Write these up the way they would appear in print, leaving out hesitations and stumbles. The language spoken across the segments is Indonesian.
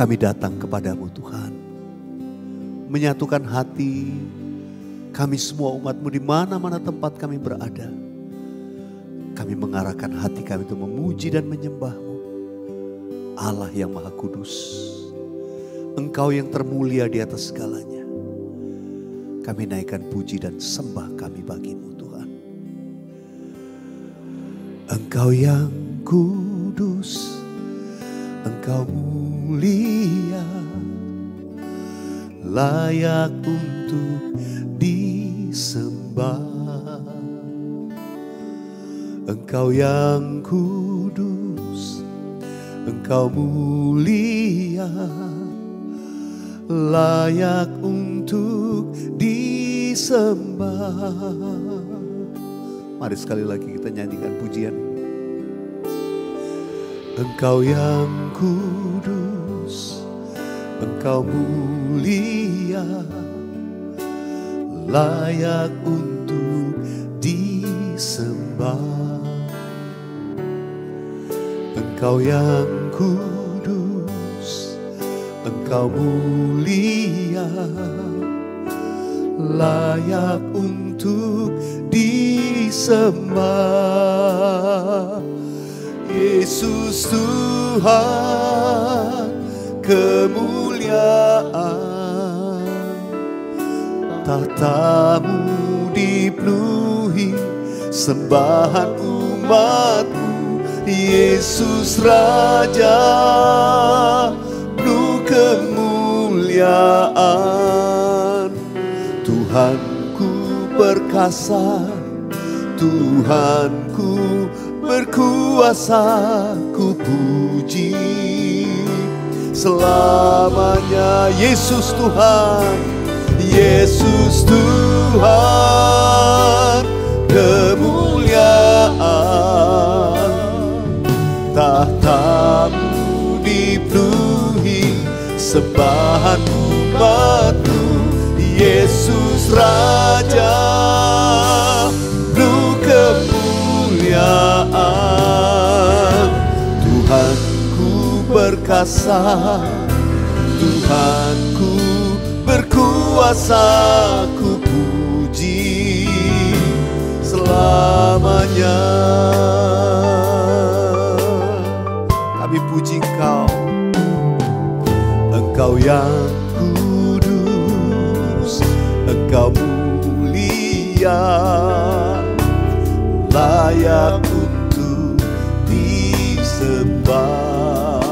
Kami datang kepadamu Tuhan, menyatukan hati kami semua umat-Mu di mana-mana tempat kami berada. Kami mengarahkan hati kami untuk memuji dan menyembah-Mu. Allah yang Maha Kudus, Engkau yang termulia di atas segalanya. Kami naikkan puji dan sembah kami bagi-Mu Tuhan. Engkau yang kudus, Engkau mulia, layak untuk disembah. Engkau yang kudus, Engkau mulia, layak untuk disembah. Mari sekali lagi kita nyanyikan pujian ini. Engkau yang kudus, Engkau mulia, layak untuk disembah. Engkau yang kudus, Engkau mulia, layak untuk disembah. Yesus Tuhan, kemuliaan, tahta-Mu dipenuhi sembahan umat-Mu. Yesus Raja, penuh kemuliaan. Tuhanku perkasa, Tuhanku berkuasa, ku puji selamanya. Yesus Tuhan, Yesus Tuhan, kemuliaan, tahta-Mu dipenuhi sembahan umat-Mu. Yesus Raja, penuh kemuliaan. Tuhanku perkasa, Tuhanku berkuasa, ku puji selamanya. Kami puji Engkau, Engkau yang kudus, Engkau mulia, layak untuk disembah.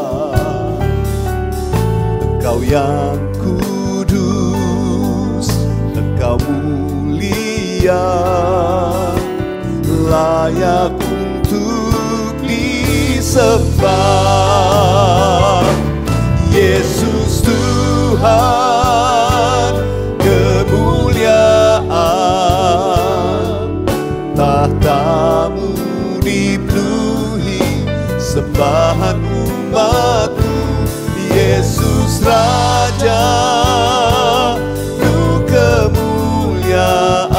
Engkau yang kudus, Engkau mulia, layak untuk disembah. Yesus Tuhan, kemuliaan, tahta-Mu dipenuhi sembahan umat-Mu. Yesus Raja, penuh kemuliaan.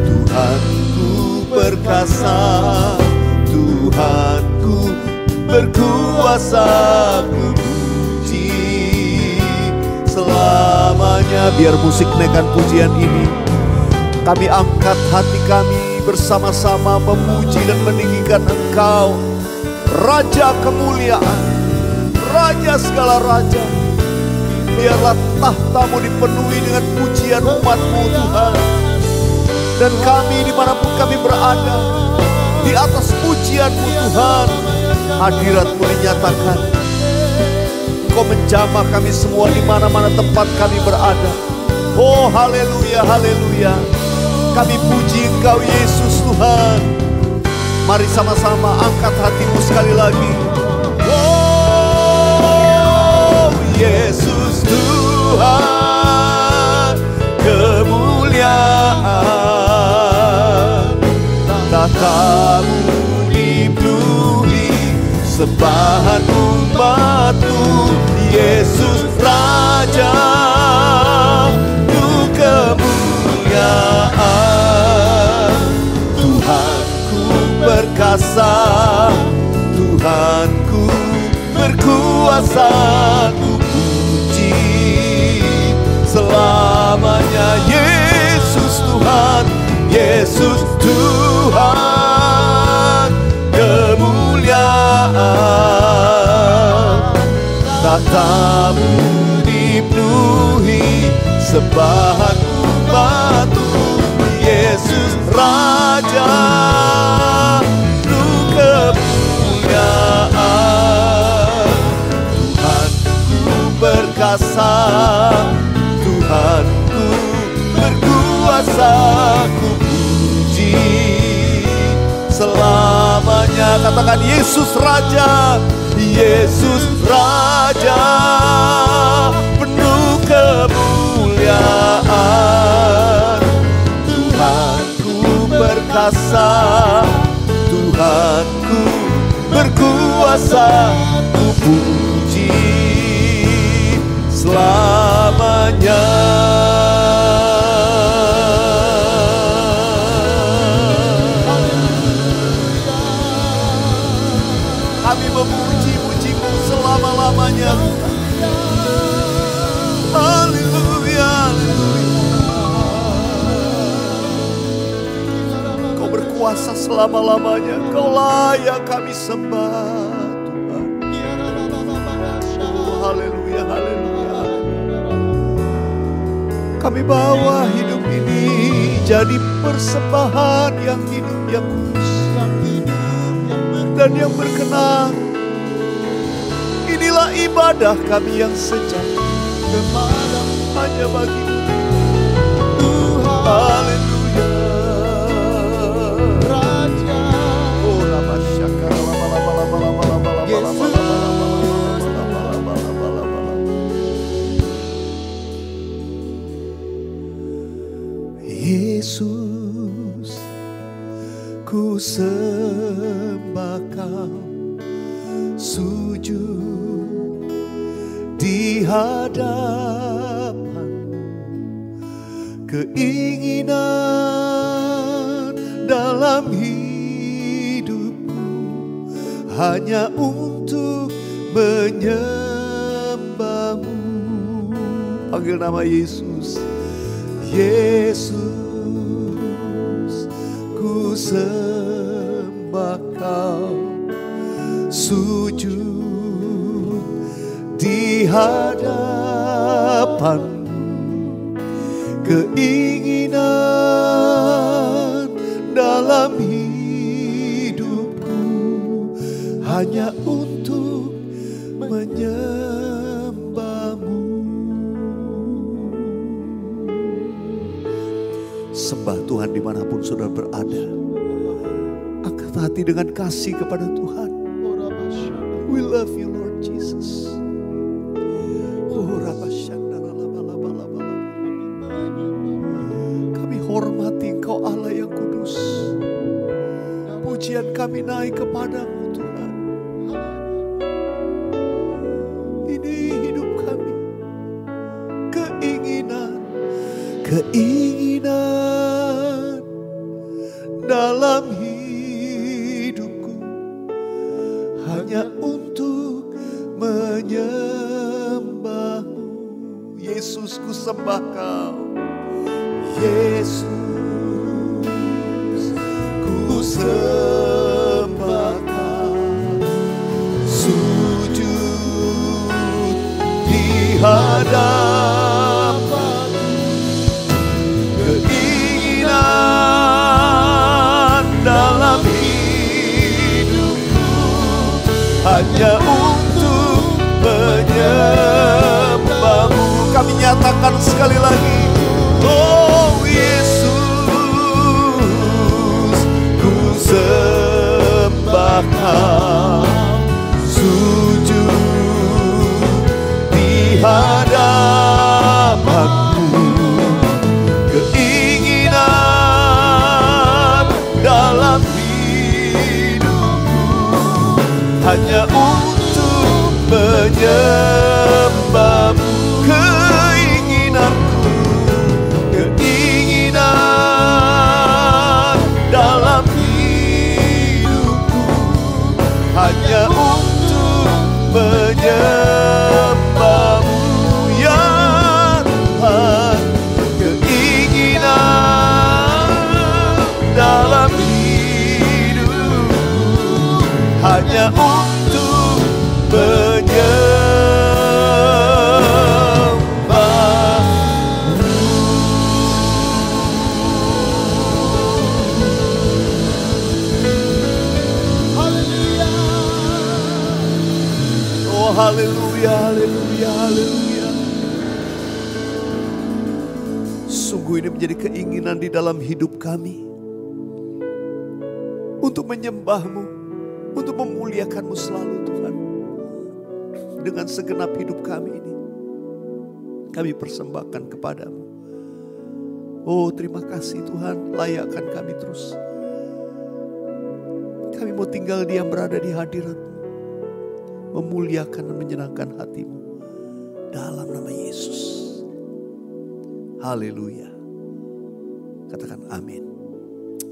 Tuhanku perkasa, Tuhanku berkuasa, ku puji selamanya. Biar musik naikkan pujian ini, kami angkat hati kami bersama-sama memuji dan meninggikan Engkau, Raja kemuliaan, Raja segala raja. Biarlah tahta-Mu dipenuhi dengan pujian umat-Mu Tuhan. Dan kami dimanapun kami berada, di atas pujian-Mu Tuhan, hadirat-Mu dinyatakan. Engkau menjamah kami semua di mana-mana tempat kami berada. Oh haleluya, haleluya. Kami puji Engkau Yesus Tuhan. Mari sama-sama angkat hatimu sekali lagi. Oh Yesus Tuhan, kemuliaan, tahta-Mu dipenuhi sembahan umat-Mu. Yesus Raja, penuh kemuliaan. Tuhanku perkasa, Tuhanku berkuasa, berkuasa, ku puji selamanya. Yesus Tuhan, Yesus Tuhan, kemuliaan tatamu dipenuhi sembahan umat-Mu. Yesus Raja, penuh kemuliaan. Tuhanku perkasa, Tuhanku berkuasa, ku puji selamanya. Katakan Yesus Raja, Yesus Raja, penuh kemuliaan. Tuhanku perkasa, Tuhanku berkuasa, ku puji selamanya. Kami memuji-muji-Mu selama-lamanya. Haleluya, haleluya. Kau berkuasa selama-lamanya. Kau layak kami sembah, Tuhan. Oh, haleluya, haleluya. Kami bawa hidup ini jadi persembahan yang hidup, yang kudus, dan yang berkenan. Inilah ibadah kami yang sejati, hanya bagi-Mu Tuhan. Haleluya. Raja. Oh, lama syakar, lama. Yesus, ku sembah Kau, sujud di hadapan, keinginan dalam hidupku hanya untuk menyembah-Mu. Panggil nama Yesus. Yesus, ku sembah Kau, sujud di hadapan, keinginan dalam hidupku hanya untuk menyembah-Mu. Sembah Tuhan dimanapun saudara berada. Angkat hati dengan kasih kepada Tuhan. We love you Lord Jesus. Kami hormati Engkau Allah yang kudus. Pujian kami naik kepadamu Tuhan. Ini hidup kami. Keinginan dalam hidupku hanya untuk menyembah-Mu. Yesus, ku sembah Kau. Yesus, ku sembah Kau, sujud di hadapan, keinginan dalam hidupku hanya untuk menyembah-Mu. Kami nyatakan sekali lagi, oh Yesus, ku sembah Kau, sujud di hadapan-Mu, keinginan dalam hidupku hanya untuk menyembah-Mu. Keinginanku Sungguh ini menjadi keinginan di dalam hidup kami. Untuk menyembah-Mu, untuk memuliakan-Mu selalu Tuhan. Dengan segenap hidup kami ini, kami persembahkan kepadamu. Oh terima kasih Tuhan, layakkan kami terus. Kami mau tinggal diam berada di hadirat-Mu, memuliakan dan menyenangkan hati-Mu. Dalam nama Yesus. Haleluya. Katakan amin.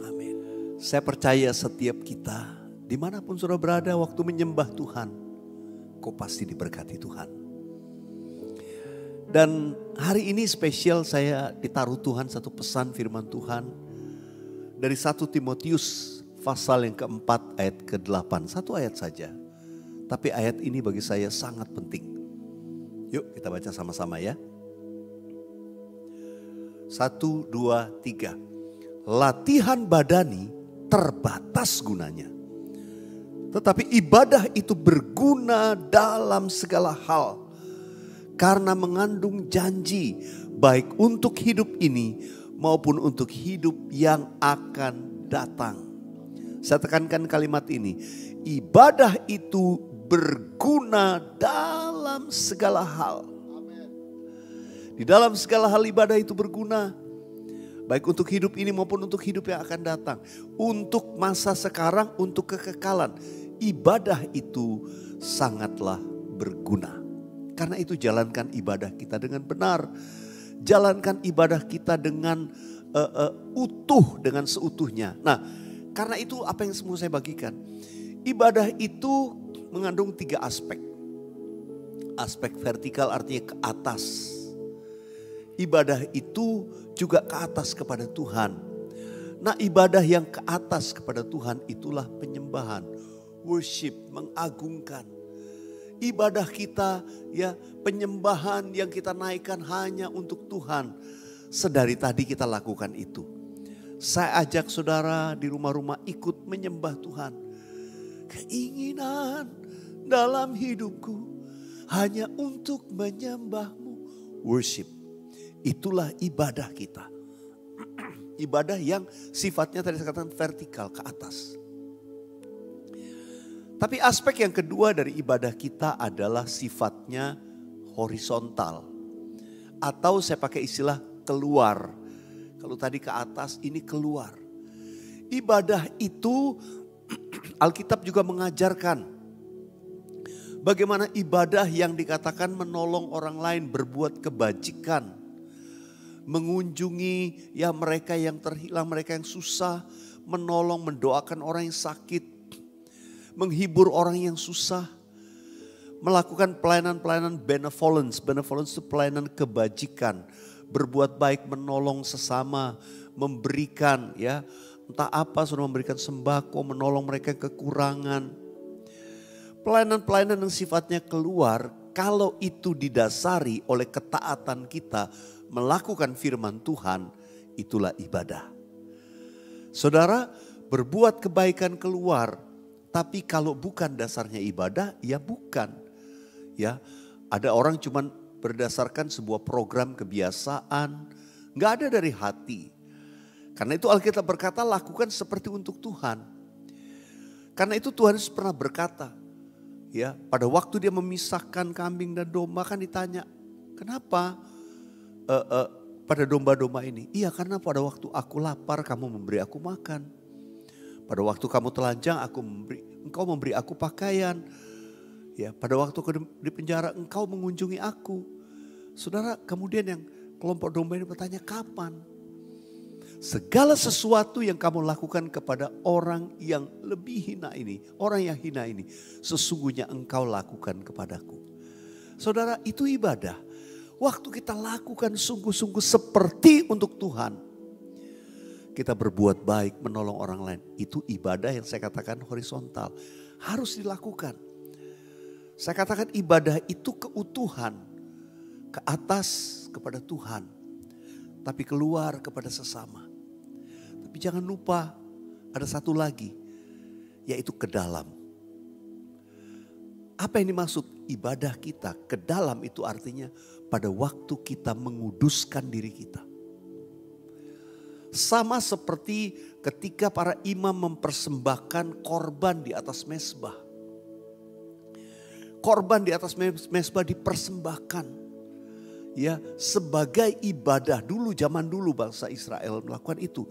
Amin. Saya percaya setiap kita, dimanapun saudara berada waktu menyembah Tuhan, kau pasti diberkati Tuhan. Dan hari ini spesial saya ditaruh Tuhan satu pesan firman Tuhan. Dari 1 Timotius pasal yang keempat ayat ke-8. Satu ayat saja. Tapi ayat ini bagi saya sangat penting. Yuk kita baca sama-sama ya. 1, 2, 3. Latihan badani terbatas gunanya. Tetapi ibadah itu berguna dalam segala hal. Karena mengandung janji baik untuk hidup ini maupun untuk hidup yang akan datang. Saya tekankan kalimat ini. Ibadah itu berguna dalam segala hal. Di dalam segala hal ibadah itu berguna. Baik untuk hidup ini maupun untuk hidup yang akan datang. Untuk masa sekarang, untuk kekekalan. Ibadah itu sangatlah berguna. Karena itu jalankan ibadah kita dengan benar. Jalankan ibadah kita dengan utuh, dengan seutuhnya. Nah, karena itu apa yang semua saya bagikan. Ibadah itu mengandung 3 aspek. Aspek vertikal artinya ke atas. Ibadah itu juga ke atas kepada Tuhan. Nah ibadah yang ke atas kepada Tuhan itulah penyembahan. Worship, mengagungkan. Ibadah kita ya penyembahan yang kita naikkan hanya untuk Tuhan. Sedari tadi kita lakukan itu. Saya ajak saudara di rumah-rumah ikut menyembah Tuhan. Keinginan dalam hidupku hanya untuk menyembah-Mu. Worship. Itulah ibadah kita. Ibadah yang sifatnya tadi saya katakan vertikal ke atas. Tapi aspek yang kedua dari ibadah kita adalah sifatnya horizontal. Atau saya pakai istilah keluar. Kalau tadi ke atas ini keluar. Ibadah itu Alkitab juga mengajarkan. Bagaimana ibadah yang dikatakan menolong orang lain berbuat kebajikan. Mengunjungi ya mereka yang terhilang, mereka yang susah, menolong, mendoakan orang yang sakit, menghibur orang yang susah, melakukan pelayanan-pelayanan benevolence. Benevolence itu pelayanan kebajikan, berbuat baik, menolong sesama, memberikan ya, entah apa, sudah memberikan sembako, menolong mereka yang kekurangan. Pelayanan-pelayanan yang sifatnya keluar, kalau itu didasari oleh ketaatan kita, melakukan firman Tuhan, itulah ibadah. Saudara, berbuat kebaikan keluar, tapi kalau bukan dasarnya ibadah, ya bukan. Ya, ada orang cuman berdasarkan sebuah program kebiasaan, nggak ada dari hati. Karena itu Alkitab berkata, lakukan seperti untuk Tuhan. Karena itu Tuhan Yesus pernah berkata, ya, pada waktu dia memisahkan kambing dan domba kan ditanya, kenapa? Pada domba-domba ini. Iya, karena pada waktu aku lapar kamu memberi aku makan. Pada waktu kamu telanjang engkau memberi aku pakaian. Ya, pada waktu di penjara engkau mengunjungi aku. Saudara, kemudian yang kelompok domba ini bertanya, kapan? Segala sesuatu yang kamu lakukan kepada orang yang lebih hina ini, orang yang hina ini, sesungguhnya engkau lakukan kepadaku. Saudara, itu ibadah. Waktu kita lakukan sungguh-sungguh seperti untuk Tuhan. Kita berbuat baik, menolong orang lain. Itu ibadah yang saya katakan horizontal. Harus dilakukan. Saya katakan ibadah itu keutuhan. Ke atas kepada Tuhan. Tapi keluar kepada sesama. Tapi jangan lupa ada satu lagi. Yaitu ke dalam. Apa yang dimaksud ibadah kita? Ke dalam itu artinya pada waktu kita menguduskan diri kita. Sama seperti ketika para imam mempersembahkan korban di atas mezbah. Korban di atas mezbah dipersembahkan ya sebagai ibadah. Dulu, zaman dulu bangsa Israel melakukan itu.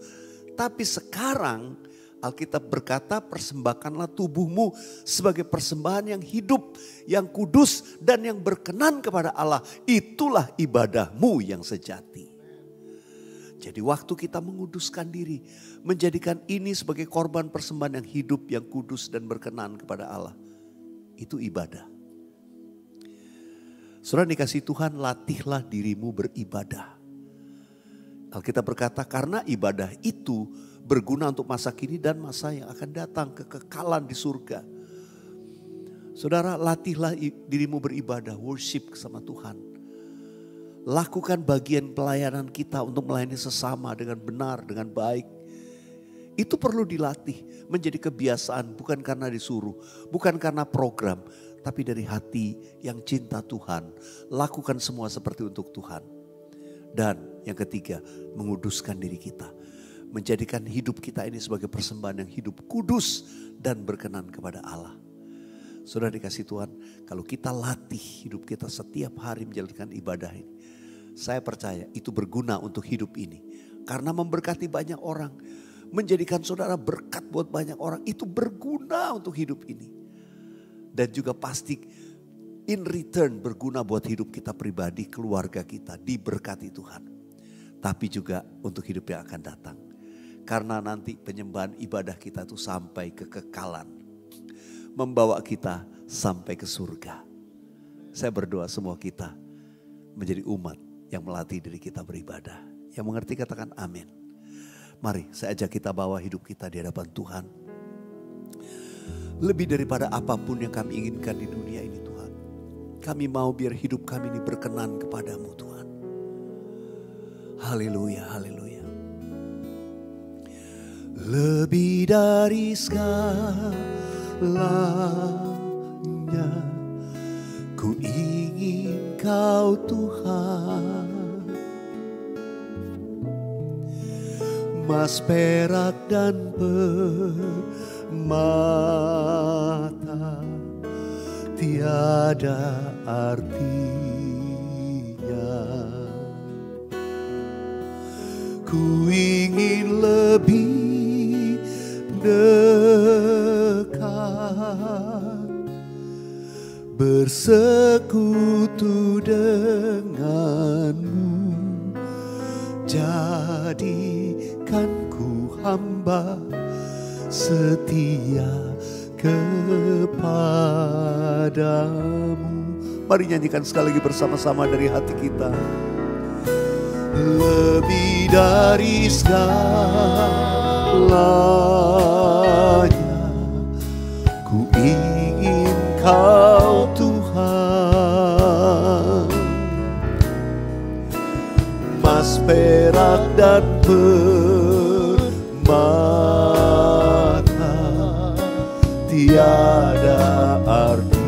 Tapi sekarang Alkitab berkata, persembahkanlah tubuhmu sebagai persembahan yang hidup, yang kudus dan yang berkenan kepada Allah. Itulah ibadahmu yang sejati. Jadi waktu kita menguduskan diri, menjadikan ini sebagai korban persembahan yang hidup, yang kudus dan berkenan kepada Allah. Itu ibadah. Saudara dikasih Tuhan, latihlah dirimu beribadah. Alkitab berkata karena ibadah itu berguna untuk masa kini dan masa yang akan datang, kekekalan di surga. Saudara, latihlah dirimu beribadah, worship sama Tuhan. Lakukan bagian pelayanan kita untuk melayani sesama dengan benar, dengan baik. Itu perlu dilatih menjadi kebiasaan, bukan karena disuruh, bukan karena program, tapi dari hati yang cinta Tuhan. Lakukan semua seperti untuk Tuhan. Dan yang ketiga, menguduskan diri kita. Menjadikan hidup kita ini sebagai persembahan yang hidup, kudus dan berkenan kepada Allah. Saudara dikasih Tuhan, kalau kita latih hidup kita setiap hari menjalankan ibadah ini, saya percaya itu berguna untuk hidup ini. Karena memberkati banyak orang, menjadikan saudara berkat buat banyak orang, itu berguna untuk hidup ini. Dan juga pasti in return berguna buat hidup kita pribadi, keluarga kita, diberkati Tuhan. Tapi juga untuk hidup yang akan datang. Karena nanti penyembahan ibadah kita itu sampai kekekalan. Membawa kita sampai ke surga. Saya berdoa semua kita menjadi umat yang melatih diri kita beribadah. Yang mengerti katakan amin. Mari saya ajak kita bawa hidup kita di hadapan Tuhan. Lebih daripada apapun yang kami inginkan di dunia ini Tuhan. Kami mau biar hidup kami ini berkenan kepadamu Tuhan. Haleluya, haleluya. Lebih dari segalanya, ku ingin Kau Tuhan. Emas, perak dan permata tiada artinya. Ku ingin lebih dekat, bersekutu denganmu. Jadikan ku hamba setia kepadamu. Mari nyanyikan sekali lagi bersama-sama dari hati kita. Lebih dari segalanya, ku ingin Kau Tuhan. Emas, perak dan permata tiada artinya.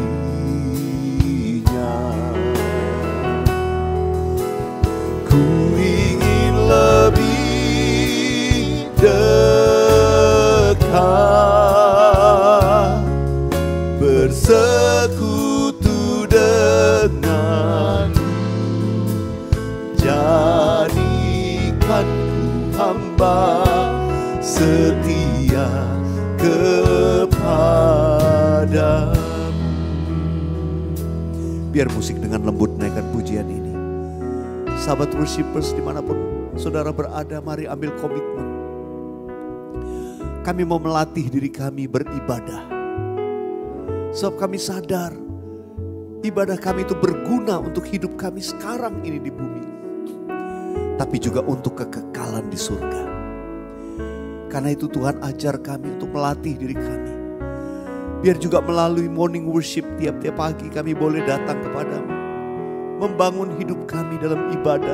Ku ingin lebih dekat, bersekutu denganmu. Jadikan ku hamba setia kepadamu. Biar musik dengan lembut naikkan pujian ini. Sahabat worshipers dimanapun saudara berada, mari ambil komitmen. Kami mau melatih diri kami beribadah. Sebab kami sadar ibadah kami itu berguna untuk hidup kami sekarang ini di bumi. Tapi juga untuk kekekalan di surga. Karena itu Tuhan ajar kami untuk melatih diri kami. Biar juga melalui morning worship tiap-tiap pagi kami boleh datang kepadamu. Membangun hidup kami dalam ibadah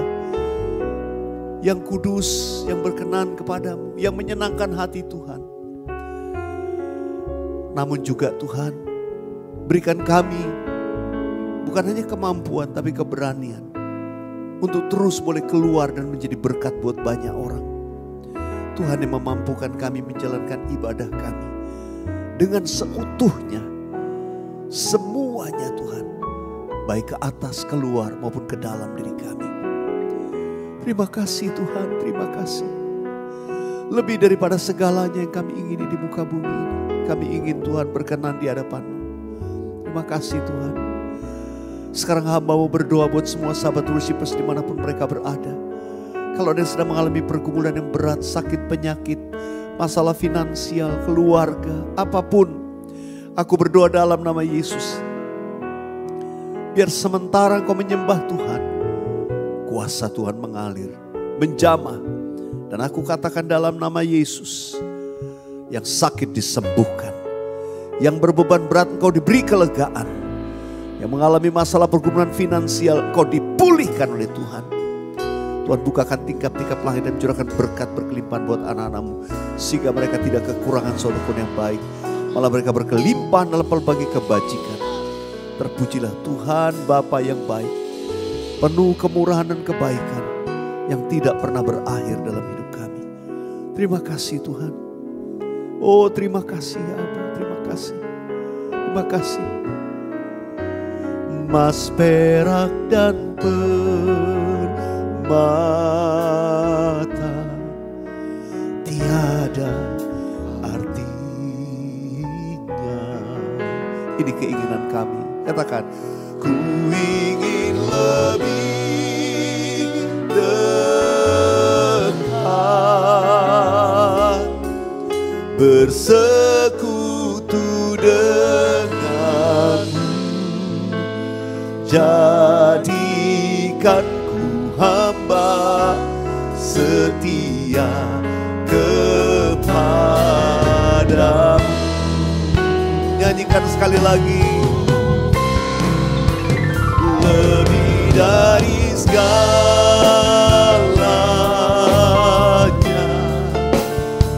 yang kudus, yang berkenan kepadamu, yang menyenangkan hati Tuhan. Namun juga Tuhan, berikan kami bukan hanya kemampuan tapi keberanian untuk terus boleh keluar dan menjadi berkat buat banyak orang. Tuhan yang memampukan kami menjalankan ibadah kami dengan seutuhnya. Semuanya Tuhan, baik ke atas, keluar maupun ke dalam diri kami. Terima kasih Tuhan, terima kasih. Lebih daripada segalanya yang kami ingini di muka bumi ini, kami ingin Tuhan berkenan di hadapan-Mu. Terima kasih Tuhan. Sekarang hamba mau berdoa buat semua sahabat worshipers dimanapun mereka berada. Kalau ada yang sedang mengalami pergumulan yang berat, sakit, penyakit, masalah finansial, keluarga, apapun. Aku berdoa dalam nama Yesus. Biar sementara engkau menyembah Tuhan, kuasa Tuhan mengalir, menjamah. Dan aku katakan dalam nama Yesus, yang sakit disembuhkan, yang berbeban berat engkau diberi kelegaan, yang mengalami masalah pergumulan finansial engkau dipulihkan oleh Tuhan. Tuhan bukakan tingkap-tingkap langit dan curahkan berkat berkelimpahan buat anak-anak-Mu, sehingga mereka tidak kekurangan suatu pun yang baik, malah mereka berkelimpahan dalam pelbagai kebajikan. Terpujilah Tuhan Bapa yang baik, penuh kemurahan dan kebaikan yang tidak pernah berakhir dalam hidup kami. Terima kasih Tuhan. Oh terima kasih ya Abba, terima kasih. Terima kasih. Emas, perak dan permata tiada artinya. Ini keinginan kami. Katakan, ku ingin lebih dekat, bersekutu denganmu. Jadikan ku hamba setia kepadamu. Nyanyikan sekali lagi. Lebih dari segalanya,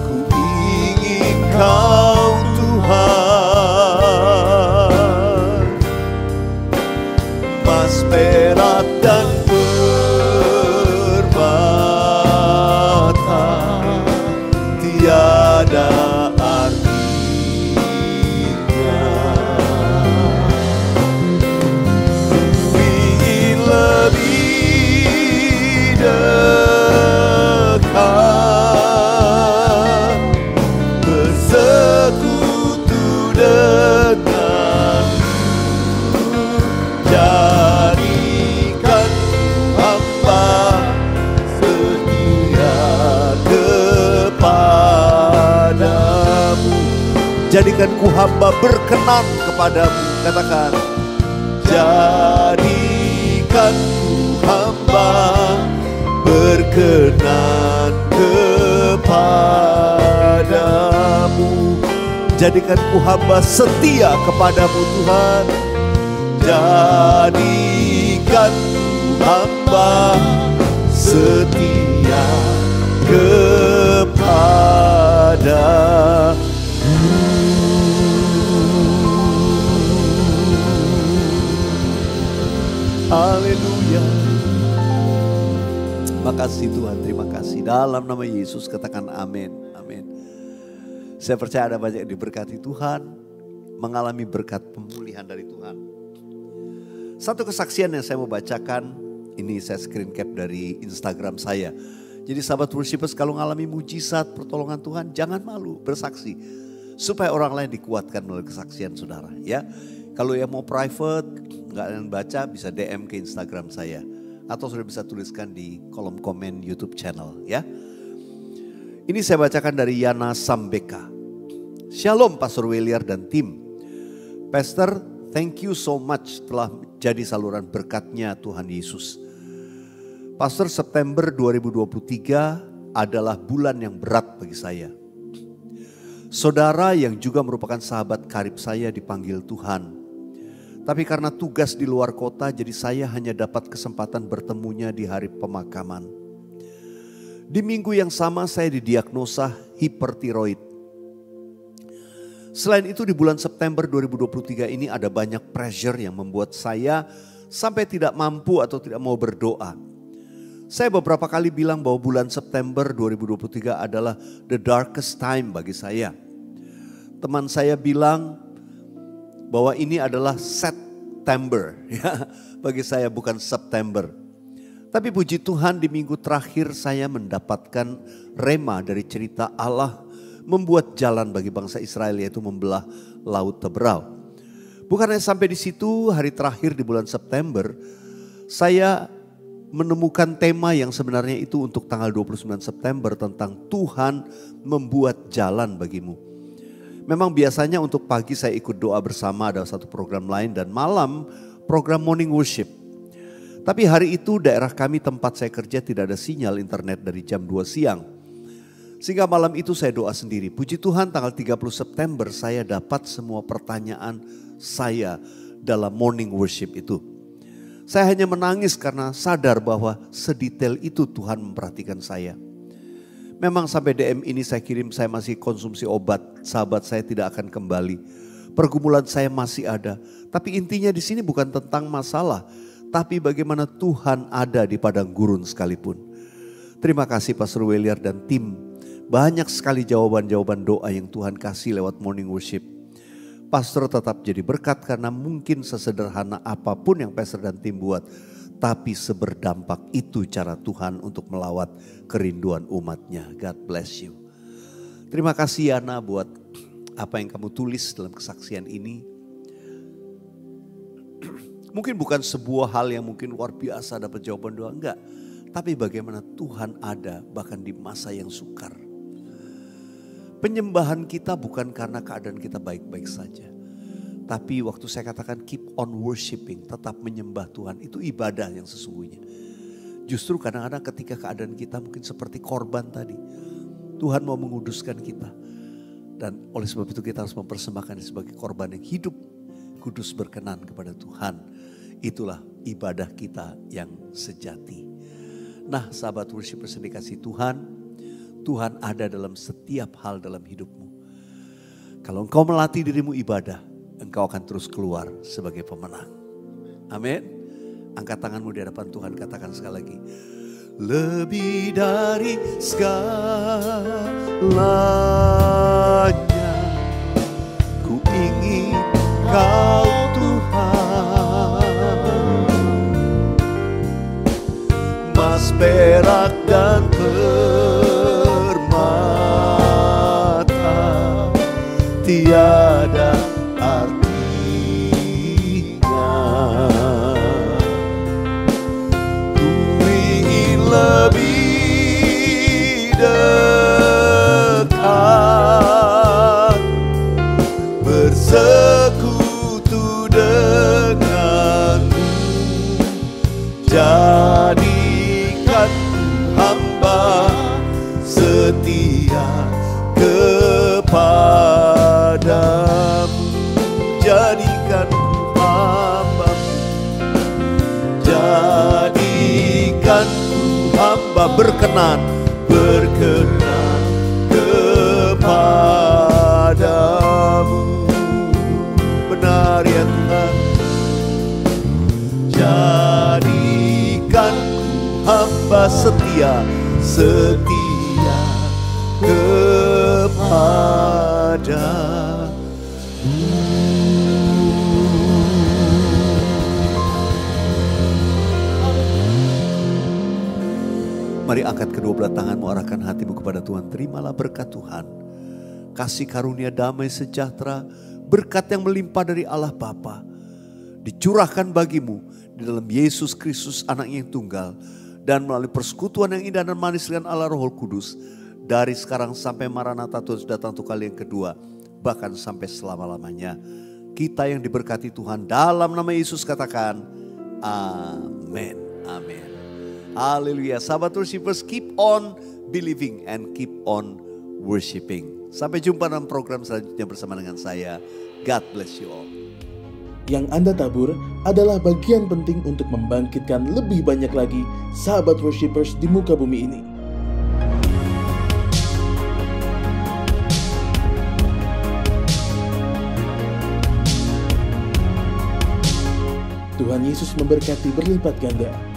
ku ingin Kau Tuhan. Emas, perak dan permata tiada dekat, bersekutu denganmu. Jadikan hamba setia kepadamu. Jadikan ku hamba berkenan kepadamu. Katakan, jadikan ku hamba berkenan kepadamu. Jadikan ku hamba setia kepadamu Tuhan. Jadikan ku hamba setia kepadamu. Haleluya. Terima kasih Tuhan, terima kasih. Dalam nama Yesus katakan amin, amin. Saya percaya ada banyak yang diberkati Tuhan, mengalami berkat pemulihan dari Tuhan. Satu kesaksian yang saya mau bacakan, ini saya screen cap dari Instagram saya. Jadi sahabat worshipers, kalau mengalami mujizat pertolongan Tuhan, jangan malu bersaksi. Supaya orang lain dikuatkan melalui kesaksian saudara ya. Kalau yang mau private, nggak ada yang baca, bisa DM ke Instagram saya. Atau sudah bisa tuliskan di kolom komen YouTube channel ya. Ini saya bacakan dari Yana Sambeka. Shalom Pastor Weliar dan tim. Pastor, thank you so much telah jadi saluran berkatnya Tuhan Yesus. Pastor, September 2023 adalah bulan yang berat bagi saya. Saudara yang juga merupakan sahabat karib saya dipanggil Tuhan. Tapi karena tugas di luar kota, jadi saya hanya dapat kesempatan bertemunya di hari pemakaman. Di minggu yang sama saya didiagnosa hipertiroid. Selain itu di bulan September 2023 ini ada banyak pressure yang membuat saya sampai tidak mampu atau tidak mau berdoa. Saya beberapa kali bilang bahwa bulan September 2023 adalah the darkest time bagi saya. Teman saya bilang bahwa ini adalah September, ya, bagi saya bukan September. Tapi puji Tuhan di minggu terakhir saya mendapatkan rema dari cerita Allah membuat jalan bagi bangsa Israel, yaitu membelah Laut Teberau. Bukan hanya sampai di situ, hari terakhir di bulan September saya menemukan tema yang sebenarnya itu untuk tanggal 29 September tentang Tuhan membuat jalan bagimu. Memang biasanya untuk pagi saya ikut doa bersama, ada satu program lain, dan malam program morning worship. Tapi hari itu daerah kami tempat saya kerja tidak ada sinyal internet dari jam 2 siang. Sehingga malam itu saya doa sendiri. Puji Tuhan tanggal 30 September saya dapat semua pertanyaan saya dalam morning worship itu. Saya hanya menangis karena sadar bahwa sedetail itu Tuhan memperhatikan saya. Memang sampai DM ini saya kirim, saya masih konsumsi obat, sahabat saya tidak akan kembali. Pergumulan saya masih ada. Tapi intinya di sini bukan tentang masalah, tapi bagaimana Tuhan ada di padang gurun sekalipun. Terima kasih Pastor Weliar dan tim. Banyak sekali jawaban-jawaban doa yang Tuhan kasih lewat morning worship. Pastor tetap jadi berkat karena mungkin sesederhana apapun yang pastor dan tim buat. Tapi seberdampak itu cara Tuhan untuk melawat kerinduan umatnya. God bless you. Terima kasih Yana buat apa yang kamu tulis dalam kesaksian ini. Mungkin bukan sebuah hal yang mungkin luar biasa dapat jawaban doa, enggak. Tapi bagaimana Tuhan ada bahkan di masa yang sukar. Penyembahan kita bukan karena keadaan kita baik-baik saja. Tapi waktu saya katakan keep on worshiping, tetap menyembah Tuhan, itu ibadah yang sesungguhnya. Justru kadang-kadang ketika keadaan kita mungkin seperti korban tadi, Tuhan mau menguduskan kita. Dan oleh sebab itu kita harus mempersembahkan sebagai korban yang hidup, kudus, berkenan kepada Tuhan. Itulah ibadah kita yang sejati. Nah sahabat worshipers yang dikasihi Tuhan, Tuhan ada dalam setiap hal dalam hidupmu. Kalau engkau melatih dirimu ibadah, engkau akan terus keluar sebagai pemenang. Amin. Angkat tanganmu di hadapan Tuhan, katakan sekali lagi. Lebih dari segalanya, ku ingin Kau Tuhan. Mas, perak dan tiada artinya. Ku ingin lebih dekat, bersekutu denganmu. Jadikan hamba setia kepadamu, jadikan hamba, jadikan hamba berkenan kepadamu. Benar ya Tuhan, jadikan hamba setia kepada. Mari angkat kedua belah tanganmu, arahkan hatimu kepada Tuhan. Terimalah berkat Tuhan, kasih karunia, damai sejahtera, berkat yang melimpah dari Allah Bapa dicurahkan bagimu di dalam Yesus Kristus anaknya yang tunggal, dan melalui persekutuan yang indah dan manis dengan Allah Roh Kudus, dari sekarang sampai Maranatha Tuhan sudah datang untuk kali yang kedua, bahkan sampai selama-lamanya. Kita yang diberkati Tuhan dalam nama Yesus katakan amin. Amin. Haleluya. Sahabat worshipers, keep on believing and keep on worshiping. Sampai jumpa dalam program selanjutnya bersama dengan saya. God bless you all. Yang Anda tabur adalah bagian penting untuk membangkitkan lebih banyak lagi sahabat worshipers di muka bumi ini. Tuhan Yesus memberkati berlipat ganda.